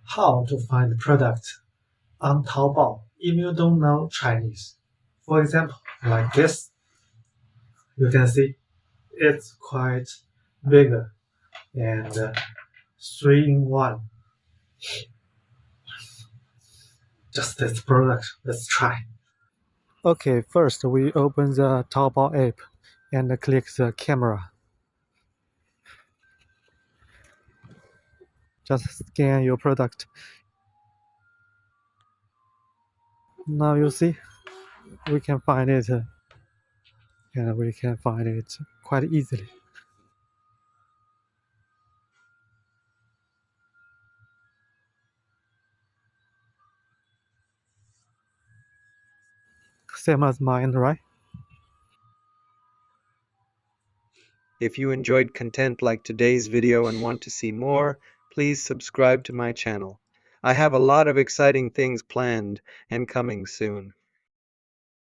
How to find the product on Taobao if you don't know Chinese. For example, like this, you can see it's quite bigger and 3-in-1. Just this product. Let's try. Okay, first we open the Taobao app and click the camera. Just scan your product. Now you see, we can find it and we can find it quite easily. Same as mine, right? If you enjoyed content like today's video and want to see more, please subscribe to my channel. I have a lot of exciting things planned and coming soon.